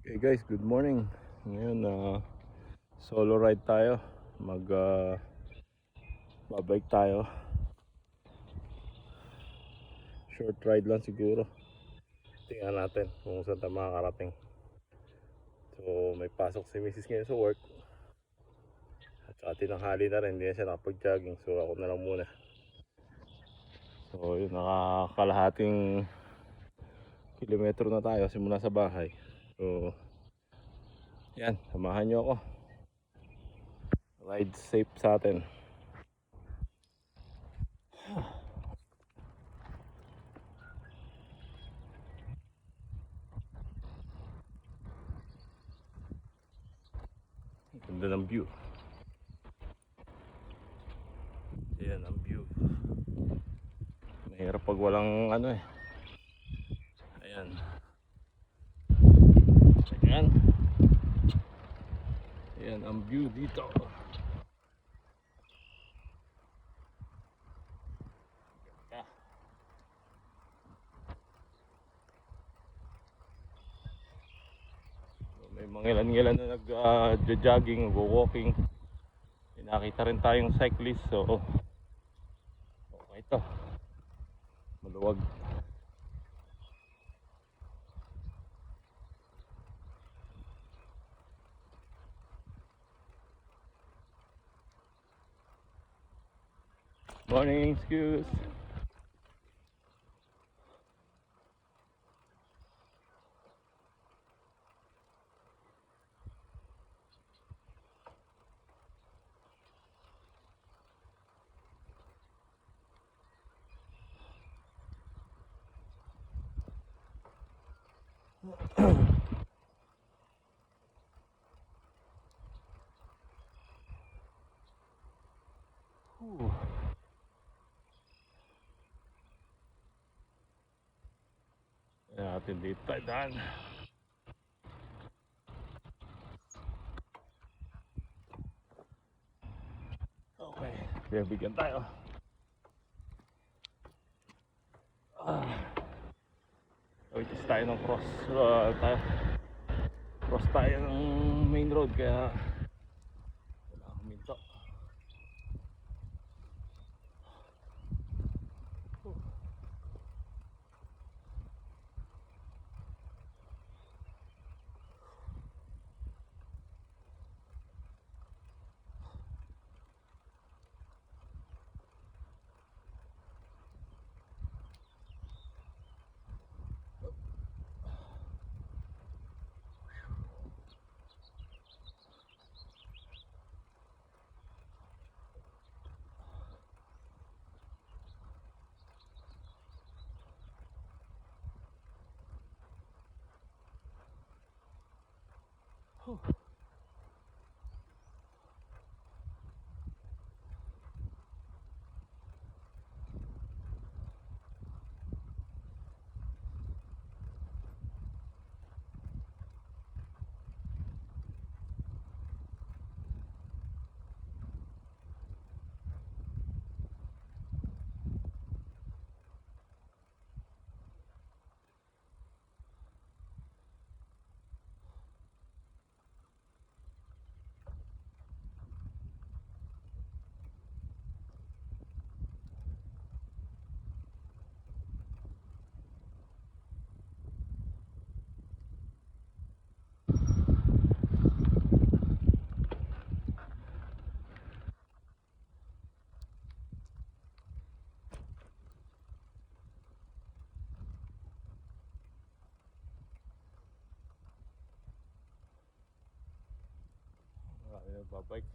Okay guys, good morning. Ngayon, solo ride tayo. Babike tayo. Short ride lang siguro. Tingnan natin kung saan tayo makakarating. So, may pasok si Mrs. ngayon sa work. At saka tinanghali na rin, hindi na siya nakapag-jogging. So, ako na lang muna. So, yun, nakakalahating kilometro na tayo simula sa bahay. So, yan, samahan nyo ako. Ride safe sa atin. Ganda ng view. Ayan ang view. Mahirap pag walang ano eh. Ayan. Ayan. Ayan ang view dito. May mga ilan-ilan na nag-jogging, walking. Nakita rin tayong cyclist. So, okay ito. Maluwag. Morning, excuse. Ayan natin dito tayo daan. Okay, bibigyan tayo. Waitis tayo ng cross. Cross tayo ng main road kaya wala huminto. Babike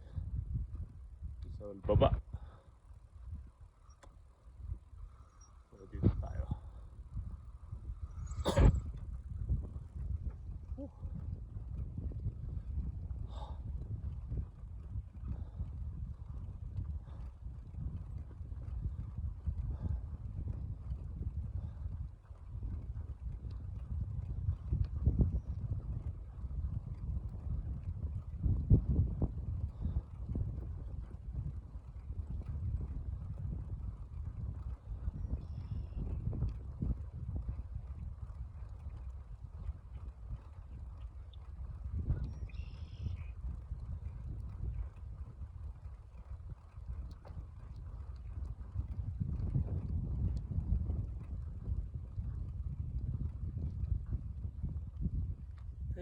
sa baba. So dito tayo.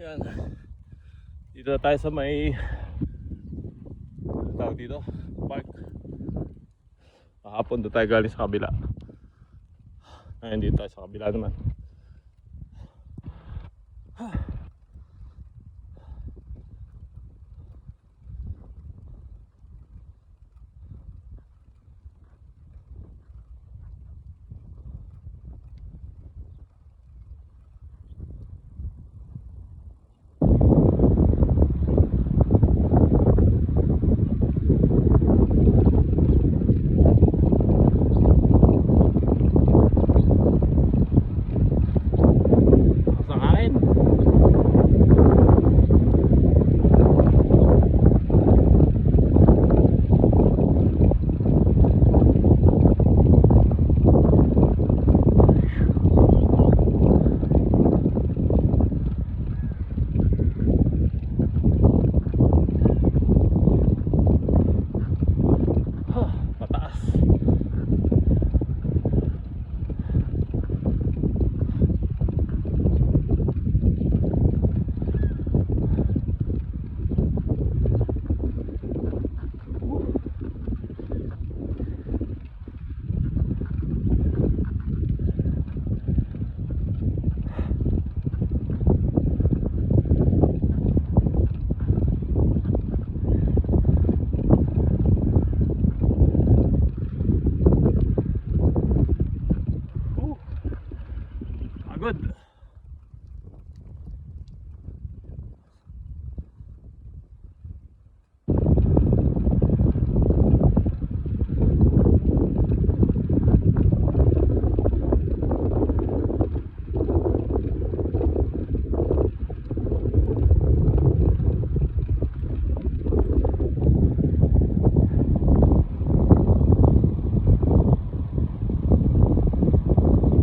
Ayan. Dito na tayo sa may tawag dito, park. Kahapon doon tayo galing sa kabila. Ngayon dito tayo sa kabila naman. Sa hangin. Mataas. Pagod.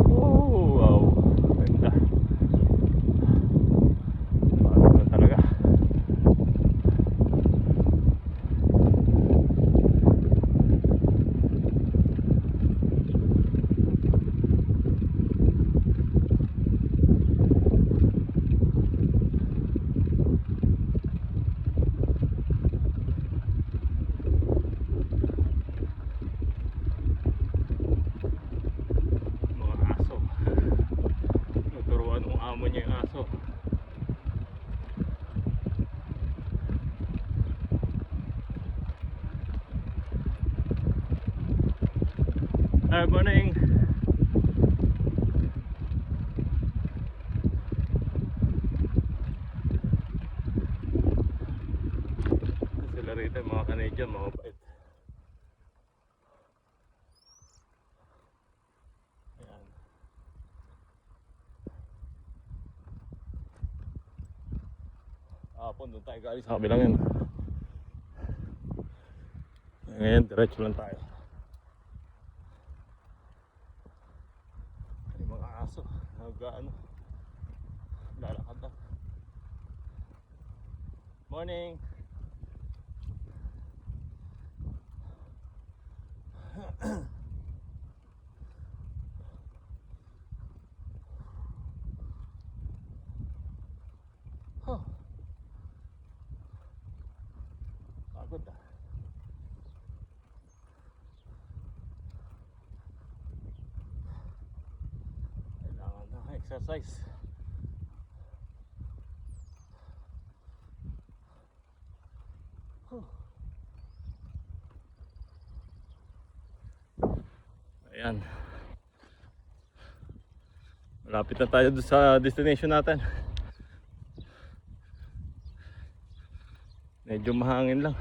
Wow. Ganda. Pagod na talaga. Mga aso. Naturuan ng amo niya yung aso. Ay, morning. Sila rito mga Canadian, mga bait. Ayan. Hapon doon tayo galing sa kabilang yun. Ngayon diretso lang tayo. May mga aso nag-ano, lalakad lang. Morning. Huh. Pagod ah. Kailangan ng exercise. Huh. Ayan. Malapit na tayo doon sa destination natin. Medyo mahangin lang.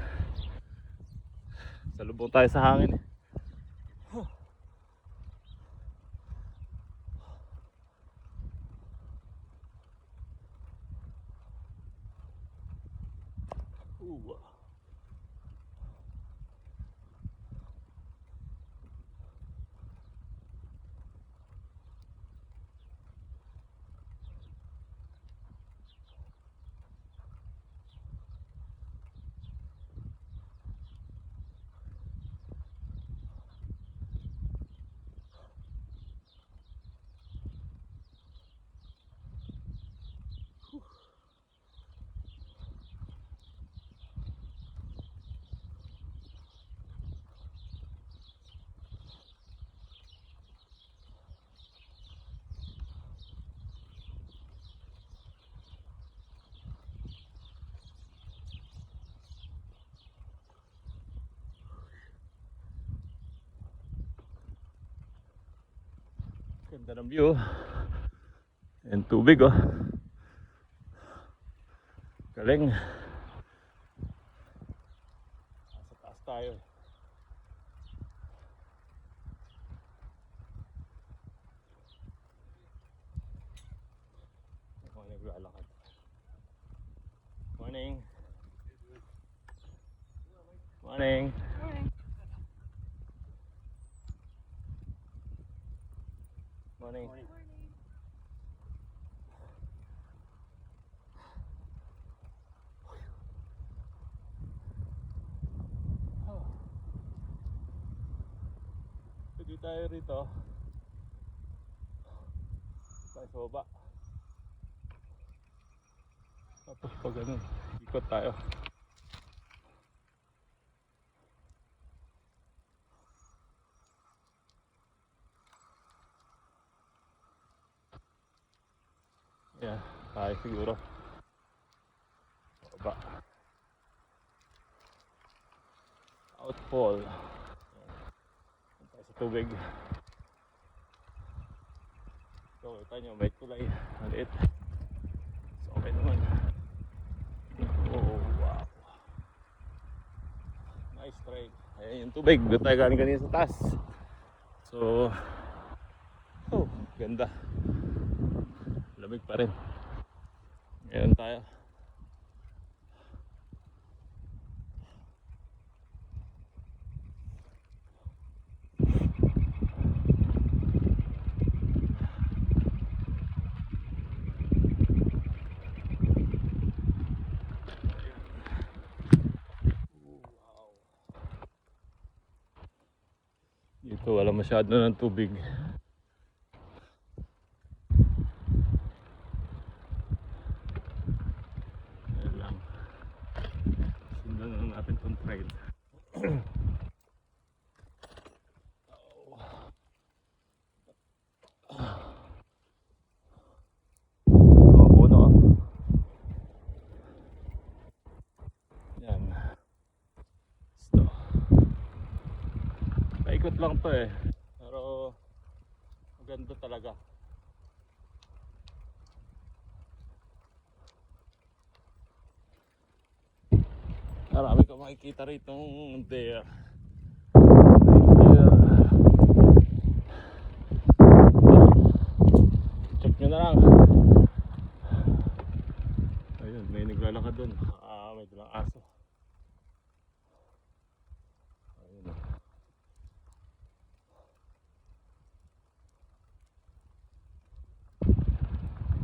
Salubong tayo sa hangin. Huh. Ganda ng view. And tubig oh. Galing. Nasa taas tayo. Ako naglalakad. Morning. Morning. Morning. Morning. Pwede tayo rito. Tayo sa baba. Tapos pag ganun, ikot tayo. Yeah, tayo siguro. Baba. Outfall. Tayo sa tubig. So, kita nyo, may tulay. Maliit. So, okay naman. Oh, wow. Nice straight. Ayan yung tubig. Doon tayo galing kanina sa taas. So, oh, ganda. Lamig pa rin. Ngayon tayo. Dito wala masyado ng tubig. Ayan lang. Sundan na natin itong trail. Oh, puno. Yan. Gusto. Paikot lang to eh. Pero maganda talaga. Marami ka makikita rito deer. Check nyo na lang. Ayun, may naglalakad dun. May dalang aso. Ayun.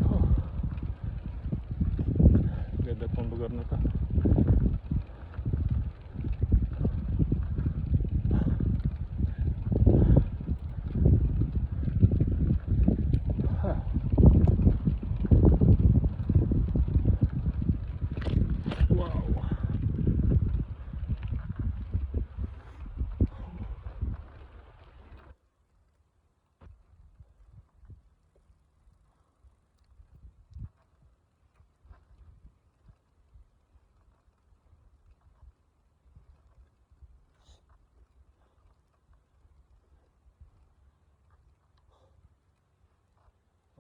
Oh. Ganda tong lugar na to.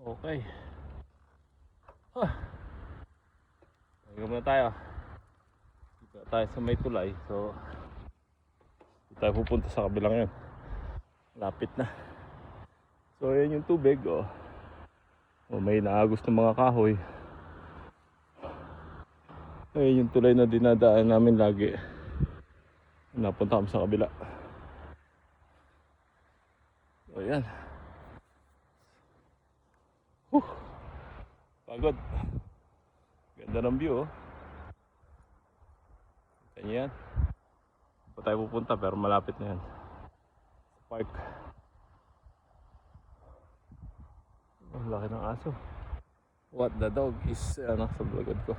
Okay. Hanggang muna tayo. Dito tayo sa may tulay. So, dito tayo pupunta sa kabilang yun. Lapit na. So, yan yung tubig. Oh. May naagos ng mga kahoy. Ayun yung tulay na dinadaan namin lagi. Napunta kami sa kabila. So, yan. Pagod. Ganda ng view oh. Kita nyo yan. Pa tayo pupunta pero malapit na yan. Park. Ang laki ng aso. What the dog is sa vlogod ko.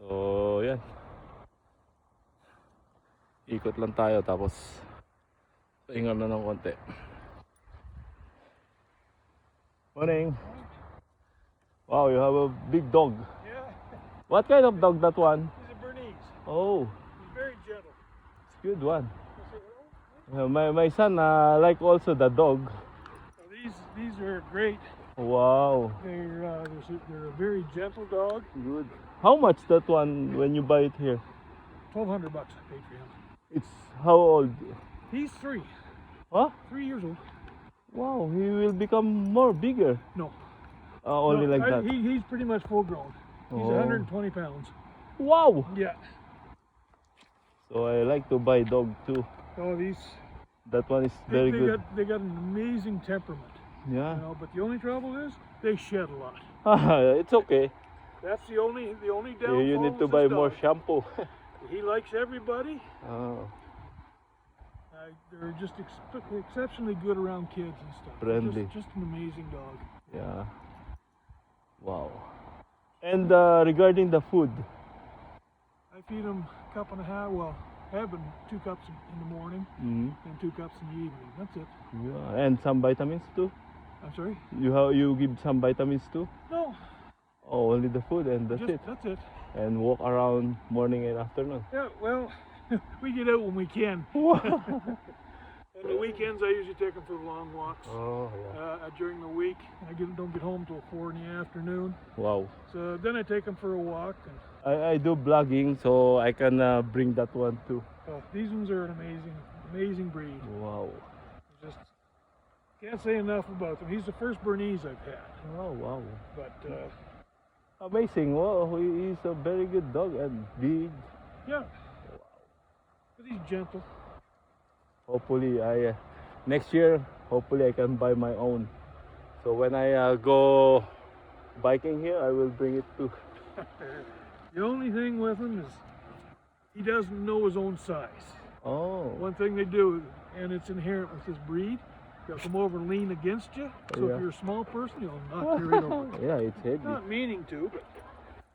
So yan. Ikot lang tayo tapos pahinga na ng konti. Morning. Wow, you have a big dog. Yeah. What kind of dog that one? He's a Bernese. Oh, He's very gentle. it's a good one. My son like also the dog. These are great. Wow, They're a very gentle dog. good. How much that one when you buy it here? $1,200 I paid for him. It's how old? He's 3. Huh? 3 years old. Wow, he will become more bigger. No. Only No, like that. He's pretty much full grown. He's Oh. 120 pounds. Wow. Yeah. So I like to buy dog too. Oh, these. That one is They, very they good. got they got an amazing temperament. Yeah. You know, but the only trouble is they shed a lot. It's okay. That's the only downfall. You need to of buy this more dog. shampoo. He likes everybody. Oh, They're just exceptionally good around kids and stuff. Friendly. Just an amazing dog. yeah. Wow. And regarding the food, I feed him a cup and a half. Well, having 2 cups in the morning mm, and 2 cups in the evening. That's it. yeah, and some vitamins too. I'm sorry. You give some vitamins too. No, Oh, only the food and that's it. That's it. And walk around morning and afternoon. Yeah. Well, we get out when we can. Wow. On the weekends, I usually take them for long walks. Oh yeah. During the week, I don't get home till 4 in the afternoon. Wow. So then I take them for a walk. And, I do blogging, so I can bring that one too. these ones are an amazing breed. Wow. Just can't say enough about them. He's the first Bernese I've had. Oh wow. But Amazing. Wow, he's a very good dog and big. yeah, but he's gentle. Hopefully, next year, hopefully I can buy my own. So when I go biking here, I will bring it too. The only thing with him is he doesn't know his own size. Oh. One thing they do, and it's inherent with this breed, they'll come over and lean against you. So Yeah. if you're a small person, you'll knock you right over. Yeah, it's heavy. Not meaning to, but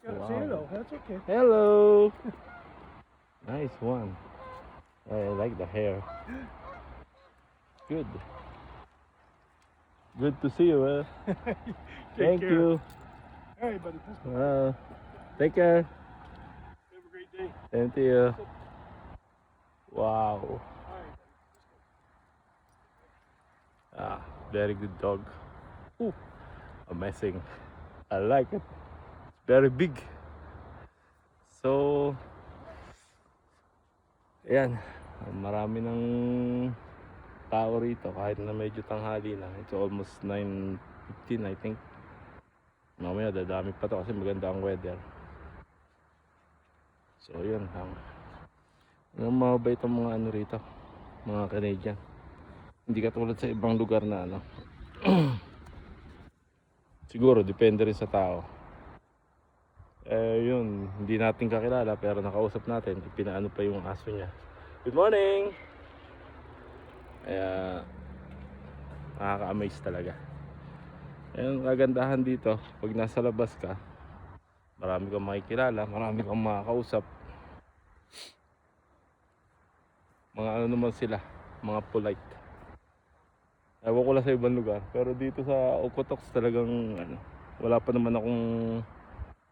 you gotta say Wow. hello. That's okay. Hello. Nice one. I like the hair. Good. Good to see you. Take Thank care. you. All right, buddy. Let's go. Take care. Have a great day. Thank you. Wow. All right. Very good dog. Ooh, amazing. I like it. It's very big. So, ayan. Marami ng tao rito kahit na medyo tanghali na. It's almost 9:15 I think. Mamaya dadami pa to kasi maganda ang weather. So, yun. Ang mabait ang mga ano rito. Mga Canadian. Hindi katulad sa ibang lugar na ano. Siguro depende rin sa tao. Yun, hindi natin kakilala pero nakausap natin, ipinaano pa yung aso niya. Good morning. Kaya nakaka-amaze talaga. Ang kagandahan dito, pag nasa labas ka, marami kang makikilala, marami kang makakausap. Mga ano naman sila, mga polite. Ewan ko lang sa ibang lugar, pero dito sa Okotoks talagang ano, wala pa naman akong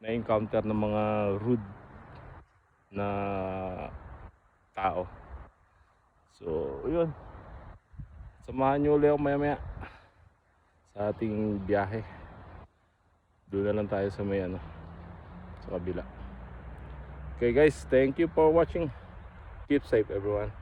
na-encounter ng mga rude na tao. So, yun. Samahan nyo ulit ako maya-maya sa ating biyahe. Doon na lang tayo sa may ano, sa kabila. Okay guys, thank you for watching. Keep safe everyone.